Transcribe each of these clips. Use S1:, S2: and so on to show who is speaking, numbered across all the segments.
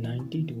S1: 92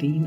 S1: 3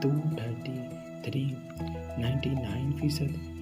S1: 233 99%,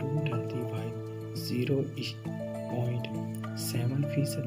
S1: 235 0.7%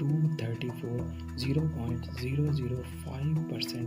S1: 234 0.005%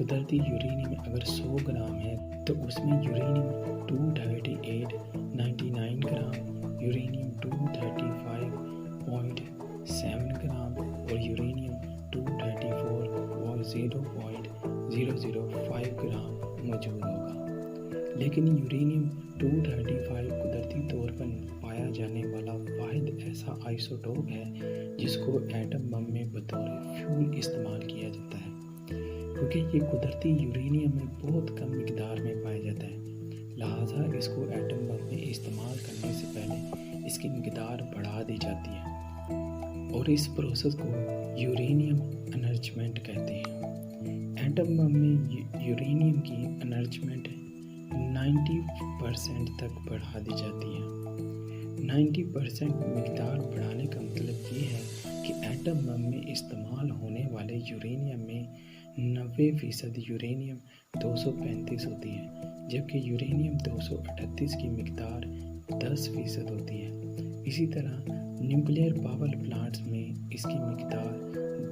S1: قدرتی یورینیم اگر 100 گرام ہے تو اس میں یورینیم 238.99 گرام، یورینیم 235.7 گرام اور یورینیم 234.005 گرام موجود ہوگا۔ لیکن یورینیم 235 قدرتی طور پر پایا جانے والا واحد ایسا آئسوٹوپ ہے جس کو ایٹم بم میں بطور فیول استعمال کیا جاتا ہے، کیونکہ یہ قدرتی یورینیم میں بہت کم مقدار میں پایا جاتا ہے، لہٰذا اس کو ایٹم بم میں استعمال کرنے سے پہلے اس کی مقدار بڑھا دی جاتی ہے اور اس پروسیس کو یورینیم انرجمنٹ کہتے ہیں۔ ایٹم بم میں یورینیم کی انرجمنٹ 90% تک بڑھا دی جاتی ہے۔ 90% مقدار بڑھانے کا مطلب یہ ہے کہ ایٹم بم میں استعمال ہونے والے یورینیم میں 90% یورینیم 235 ہوتی ہے، جبکہ یورینیم 238 کی مقدار 10% ہوتی ہے۔ اسی طرح نیوکلیئر پاور پلانٹس میں اس کی مقدار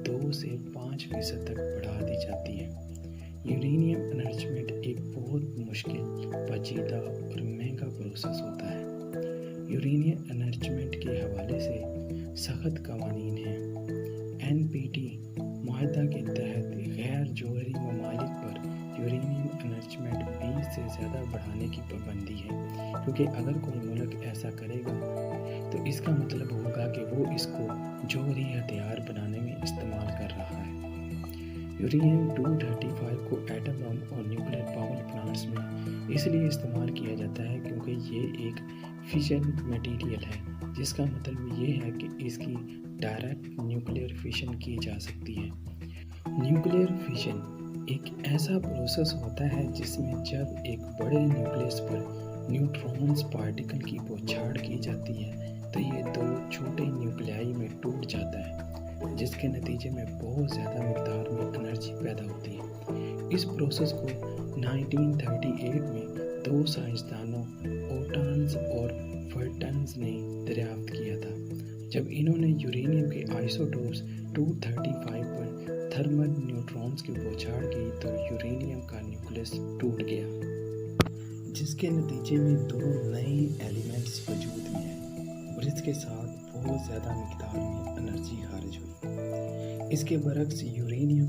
S1: 2 سے 5% تک بڑھا دی جاتی ہے۔ یورینیم انرجمنٹ ایک بہت مشکل، پیچیدہ اور مہنگا پروسیس ہوتا ہے۔ یورینیم انرجمنٹ کے حوالے سے سخت قوانین ہیں۔ NPT معاہدہ کے تحت غیر جوہری ممالک پر یورینیم انرجمنٹ 20 سے زیادہ بڑھانے کی پابندی ہے، کیونکہ اگر کوئی ملک ایسا کرے گا تو اس کا مطلب ہوگا کہ وہ اس کو جوہری ہتھیار بنانے میں استعمال کر رہا ہے۔ یورینیم 235 کو ایٹم بم اور نیوکلیئر پاور پلانٹس میں اس لیے استعمال کیا جاتا ہے کیونکہ یہ ایک فیشن میٹیریل ہے، جس کا مطلب یہ ہے کہ اس کی ڈائریکٹ نیوکلیئر فیشن کی جا سکتی ہے۔ نیوکلیئر فیشن ایک ایسا پروسیس ہوتا ہے جس میں جب ایک بڑے نیوکلیس پر نیوٹرونز پارٹیکل کی بوچھاڑ کی جاتی ہے تو یہ 2 چھوٹے نیوکلیائی میں ٹوٹ جاتا ہے، جس کے نتیجے میں بہت زیادہ مقدار میں انرجی پیدا ہوتی ہے۔ اس پروسیس کو 1938 میں 2 سائنسدانوں اوٹانز اور فرٹنز نے دریافت کیا تھا، جب انہوں نے یورینیم کے آئسوٹوپس 235 پر تھرمل نیوٹرونز کی بوچھاڑ کی تو یورینیم کا نیوکلس ٹوٹ گیا، جس کے نتیجے میں 2 نئے ایلیمنٹس وجود میں آئے اور اس کے ساتھ بہت زیادہ مقدار میں انرجی خارج ہوئی۔ اس کے برعکس یورینیم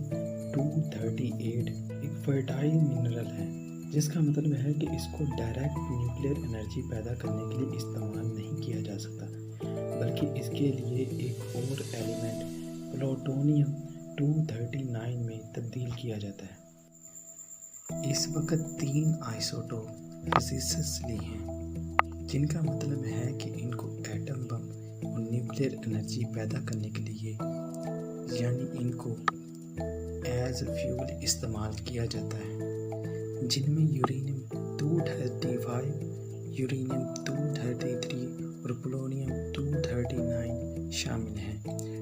S1: 238 ایک فرٹائل منرل ہے، جس کا مطلب ہے کہ اس کو ڈائریکٹ نیوکلیئر انرجی پیدا کرنے کے لیے استعمال نہیں کیا جا سکتا، بلکہ اس کے لیے ایک اور ایلیمنٹ پلوٹونیم 239 میں تبدیل کیا جاتا ہے۔ اس وقت 3 آئسوٹوپ فزسسٹس لی ہیں، جن کا مطلب ہے کہ ان کو ایٹم بم اور نیوکلیئر انرجی پیدا کرنے کے لیے یعنی ان کو ایز فیول استعمال کیا جاتا ہے، جن میں یورینیم 235، یورینیم 233 اور پولونیم 239 شامل ہیں۔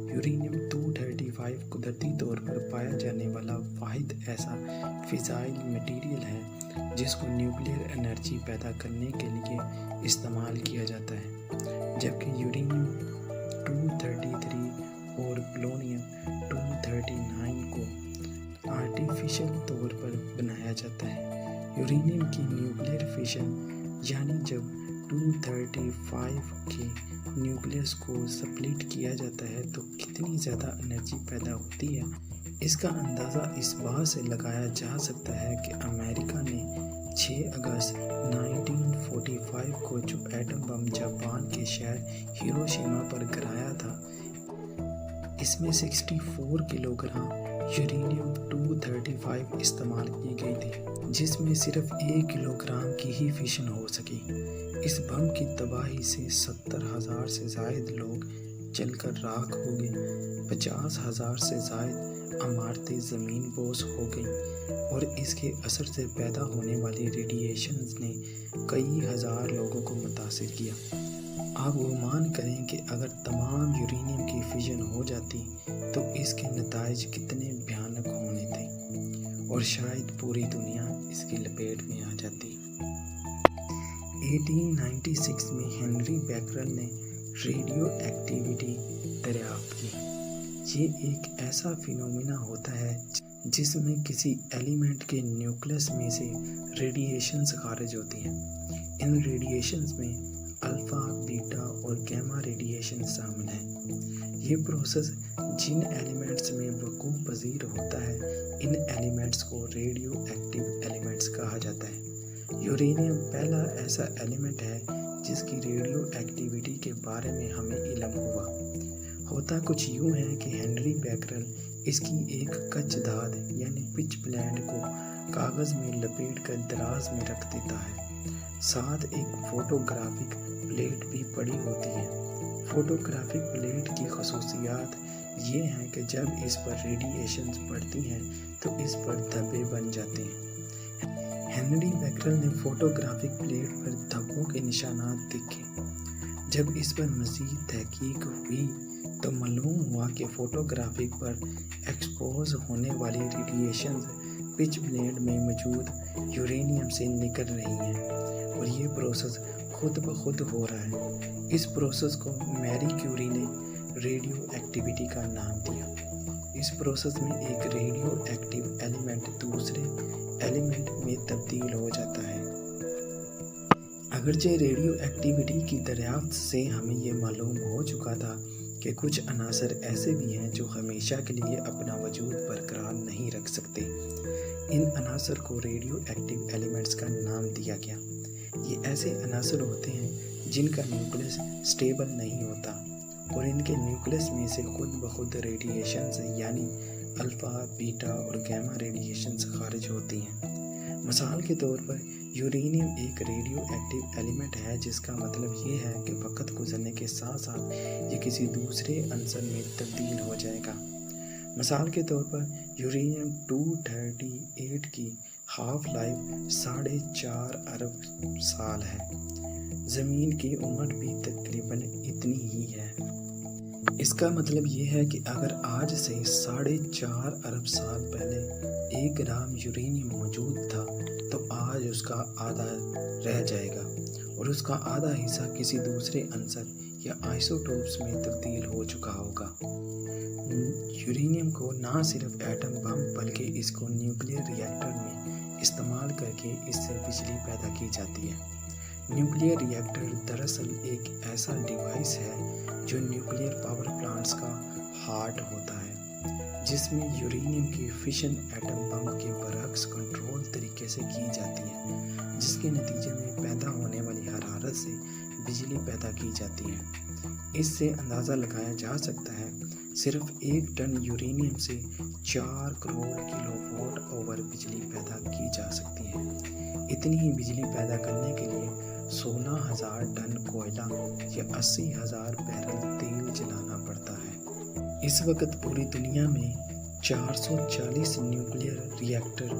S1: یورینیم 235 قدرتی طور پر پایا جانے والا واحد ایسا فزائل مٹیریل ہے جس کو نیوکلیئر انرجی پیدا کرنے کے لیے استعمال کیا جاتا ہے، جبکہ یورینیم 233 اور پولونیم 239 کو آرٹیفیشل طور پر بنایا جاتا ہے۔ یورینیم کی نیوکلیئر فیشن یعنی جب 235 کے نیوکلیس کو سپلٹ کیا جاتا ہے تو کتنی زیادہ انرجی پیدا ہوتی ہے، اس کا اندازہ اس بات سے لگایا جا سکتا ہے کہ امریکہ نے 6 اگست 1945 کو جو ایٹم بم جاپان کے شہر ہیروشیما پر گرایا تھا، اس میں 64 کلو گرام یورینیم 235 استعمال کی گئی تھی، جس میں صرف 1 کلو گرام کی ہی فیشن ہو سکی۔ اس بم کی تباہی سے 70,000 سے زائد لوگ جل کر راکھ ہو گئے، 50,000 سے زائد عمارتیں زمین بوس ہو گئیں اور اس کے اثر سے پیدا ہونے والی ریڈیشنز نے کئی ہزار لوگوں کو متاثر کیا۔ آپ گمان کریں کہ اگر تمام یورینیم کی فیوژن ہو جاتی تو اس کے نتائج کتنے بھیانک ہونے تھے اور شاید پوری دنیا اس کی لپیٹ میں آ جاتی۔ 1896 میں ہنری بیکرل نے ریڈیو ایکٹیویٹی دریافت کی۔ یہ ایک ایسا فینومینا ہوتا ہے جس میں کسی ایلیمنٹ کے نیوکلس میں سے ریڈیشنز خارج ہوتی ہیں۔ ان ریڈیشنز میں الفا، بیٹا اور گیما ریڈیشن شامل ہیں۔ یہ پروسیس جن ایلیمنٹس میں وقوع پذیر ہوتا ہے، ان ایلیمنٹس کو ریڈیو ایکٹیو ایلیمنٹس کہا جاتا ہے۔ یورینیم پہلا ایسا ایلیمنٹ ہے جس کی ریڈیو ایکٹیویٹی کے بارے میں ہمیں علم ہوا۔ ہوتا کچھ یوں ہے کہ ہنری بیکرل اس کی ایک کچ دھات یعنی پچ بلینڈ کو کاغذ میں لپیٹ کر دراز میں رکھ دیتا ہے، ساتھ ایک فوٹوگرافک پلیٹ بھی پڑی ہوتی ہے۔ فوٹوگرافک پلیٹ کی خصوصیات یہ ہیں کہ جب اس پر ریڈیشنز پڑتی ہیں تو اس پر دھبے بن جاتے ہیں۔ ہنری بیکرل نے فوٹوگرافک پلیٹ پر دھبوں کے نشانات دیکھے۔ جب اس پر مزید تحقیق ہوئی تو معلوم ہوا کہ فوٹوگرافک پر ایکسپوز ہونے والی ریڈیشنز پچ بلینڈ میں موجود یورینیم سے نکل رہی ہیں، اور یہ پروسیس خود بخود ہو رہا ہے۔ اس پروسیس کو میری کیوری نے ریڈیو ایکٹیویٹی کا نام دیا۔ اس پروسیس میں ایک ریڈیو ایکٹیو ایلیمنٹ دوسرے ایلیمنٹ میں تبدیل ہو جاتا ہے۔ اگرچہ ریڈیو ایکٹیویٹی کی دریافت سے ہمیں یہ معلوم ہو چکا تھا کہ کچھ عناصر ایسے بھی ہیں جو ہمیشہ کے لیے اپنا وجود برقرار نہیں رکھ سکتے۔ ان عناصر کو ریڈیو ایکٹیو ایلیمنٹس کا نام دیا گیا۔ یہ ایسے عناصر ہوتے ہیں جن کا نیوکلس سٹیبل نہیں ہوتا اور ان کے نیوکلس میں سے خود بخود ریڈیشنز یعنی الفا، بیٹا اور گیما ریڈیشنز خارج ہوتی ہیں۔ مثال کے طور پر یورینیم ایک ریڈیو ایکٹیو ایلیمنٹ ہے، جس کا مطلب یہ ہے کہ وقت گزرنے کے ساتھ ساتھ یہ کسی دوسرے عنصر میں تبدیل ہو جائے گا۔ مثال کے طور پر یورینیم 238 کی ہاف لائف 4.5 ارب سال ہے۔ زمین کی عمر بھی تقریباً اتنی ہی ہے۔ اس کا مطلب یہ ہے کہ اگر آج سے 4.5 ارب سال پہلے 1 گرام یورینیم موجود تھا تو آج اس کا آدھا رہ جائے گا، اور اس کا آدھا حصہ کسی دوسرے عنصر یا آئسوٹوپس میں تبدیل ہو چکا ہوگا۔ یورینیم کو نہ صرف ایٹم بم بلکہ اس کو نیوکلیئر ری ایکٹر میں استعمال کر کے اس سے بجلی پیدا کی جاتی ہے۔ نیوکلیئر ری ایکٹر دراصل ایک ایسا ڈیوائس ہے جو نیوکلیئر پاور پلانٹس کا ہارٹ ہوتا ہے، جس میں یورینیم کی فشن ایٹم بم کے برعکس کنٹرول طریقے سے کی جاتی ہے، جس کے نتیجے میں پیدا ہونے والی حرارت سے بجلی پیدا کی جاتی ہے۔ اس سے اندازہ لگایا جا سکتا ہے صرف 1 ٹن یورینیم سے 4 کروڑ کلو واٹ آور بجلی پیدا کی جا سکتی ہے۔ اتنی ہی بجلی پیدا کرنے کے لیے 16,000 ٹن کوئلہ یا 80,000 بیرل تیل جلانا پڑتا ہے۔ اس وقت پوری دنیا میں 440 نیوکلیئر ری ایکٹر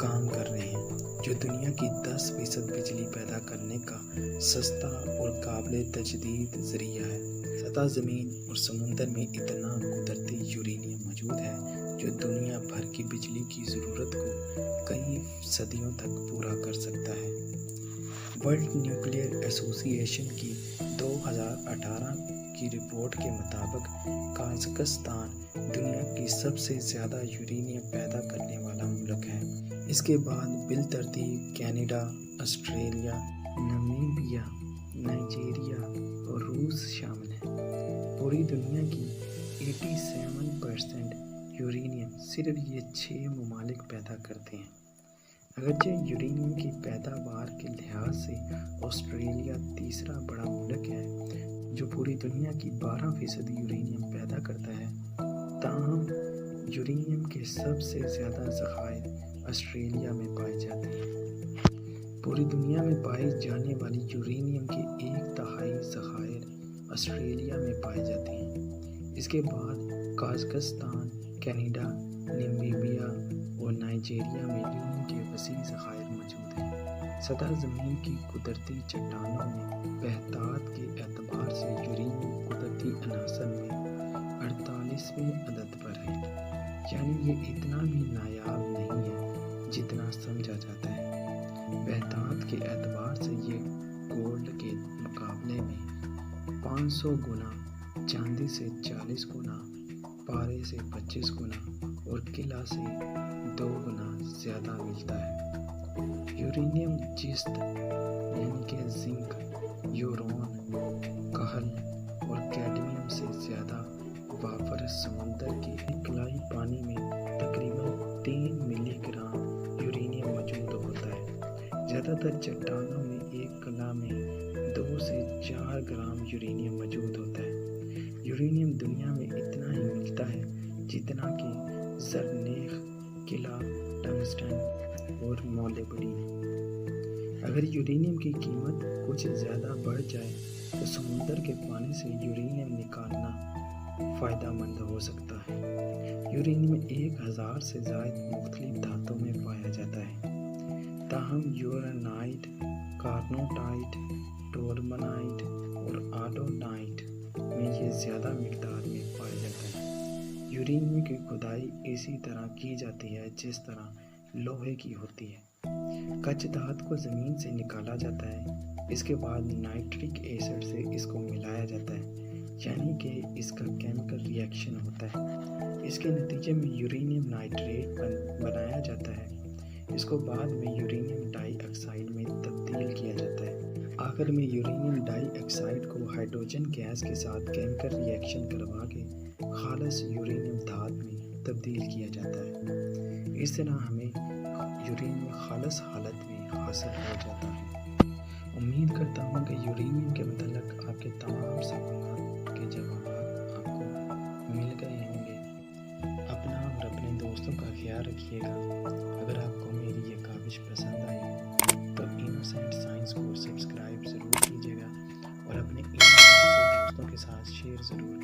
S1: کام کر رہے ہیں، جو دنیا کی 10% بجلی پیدا کرنے کا سستا اور قابل تجدید ذریعہ ہے۔ سطح زمین اور سمندر میں اتنا قدرتی یورینیم موجود ہے جو دنیا بھر کی بجلی کی ضرورت کو کئی صدیوں تک پورا کر سکتا ہے۔ ورلڈ نیوکلیئر ایسوسی ایشن کی 2018 کی رپورٹ کے مطابق قازقستان دنیا کی سب سے زیادہ یورینیم پیدا کرنے والا ملک ہے۔ اس کے بعد بالترتیب کینیڈا، آسٹریلیا، نمیبیا، نائجیریا اور روس شامل ہیں۔ پوری دنیا کی 87% یورینیم صرف یہ 6 ممالک پیدا کرتے ہیں۔ اگرچہ یورینیم کی پیداوار کے لحاظ سے آسٹریلیا تیسرا بڑا ملک ہے جو پوری دنیا کی 12% یورینیم پیدا کرتا ہے، تاہم یورینیم کے سب سے زیادہ ذخائر آسٹریلیا میں پائے جاتے ہیں۔ پوری دنیا میں پائی جانے والی یورینیم کے 1/3 ذخائر آسٹریلیا میں پائے جاتے ہیں۔ اس کے بعد قازقستان، کینیڈا، نمیبیا اور نائجیریا میں یورینیم کے وسیع ذخائر موجود ہیں۔ سطح زمین کی قدرتی چٹانوں میں بہتات کے اعتبار سے یورینیم قدرتی عناصر میں 48ویں عدد پر ہے، یعنی یہ اتنا بھی نایاب نہیں ہے جتنا سمجھا جاتا ہے۔ بہتات کے اعتبار سے یہ گولڈ کے مقابلے میں 500 گنا، چاندی سے 40 گنا، پارے سے 25 گنا اور قلعہ سے 2 گنا زیادہ ملتا ہے۔ یورینیم جست یعنی کہ زنک، یورون، کاہل اور کیڈمیم سے زیادہ وافر سمندر کے خلائی پانی میں تقریباً 3 ملی گرام یورینیم موجود ہوتا ہے۔ زیادہ تر چٹانوں میں ایک کلا میں 2 سے 4 گرام یورینیم موجود ہوتا ہے۔ یورینیم دنیا میں اتنا ہی ملتا ہے جتنا کہ زرنیخ، قلعہ، ٹنگسٹن اور مولبڈین۔ اگر یورینیم کی قیمت کچھ زیادہ بڑھ جائے تو سمندر کے پانی سے یورینیم نکالنا فائدہ مند ہو سکتا ہے۔ یورینیم 1000 سے زائد مختلف دھاتوں میں پایا جاتا ہے، تاہم یورانائٹ، کارنوٹائٹ، ٹورمنائٹ اور آڈونائٹ میں یہ زیادہ مقدار میں پایا جاتا ہے۔ یورینیم کی کھدائی اسی طرح کی جاتی ہے جس طرح لوہے کی ہوتی ہے۔ کچھ دھات کو زمین سے نکالا جاتا ہے، اس کے بعد نائٹرک ایسڈ سے اس کو ملایا جاتا ہے، یعنی کہ اس کا کیمیکل ری ایکشن ہوتا ہے۔ اس کے نتیجے میں یورینیم نائٹریٹ بنایا جاتا ہے۔ اس کو بعد میں یورینیم ڈائی آکسائڈ میں تبدیل کیا جاتا ہے۔ آخر میں یورینیم ڈائی آکسائڈ کو ہائیڈروجن گیس کے ساتھ کیمیکل ری ایکشن کروا کے خالص یورینیم دھات میں تبدیل کیا جاتا ہے۔ اس طرح ہمیں یورینیم خالص حالت میں حاصل ہو جاتا ہے۔ امید کرتا ہوں کہ یورینیم کے متعلق آپ کے تمام سوالات کے جوابات آپ کو مل گئے ہوں گے۔ اپنا اور اپنے دوستوں کا خیال رکھیے گا۔ اگر آپ کو میری یہ کاوش پسند آئی تو انوسینٹ سائنس کو سبسکرائب ضرور کیجیے گا اور اپنے دوستوں کے ساتھ شیئر ضرور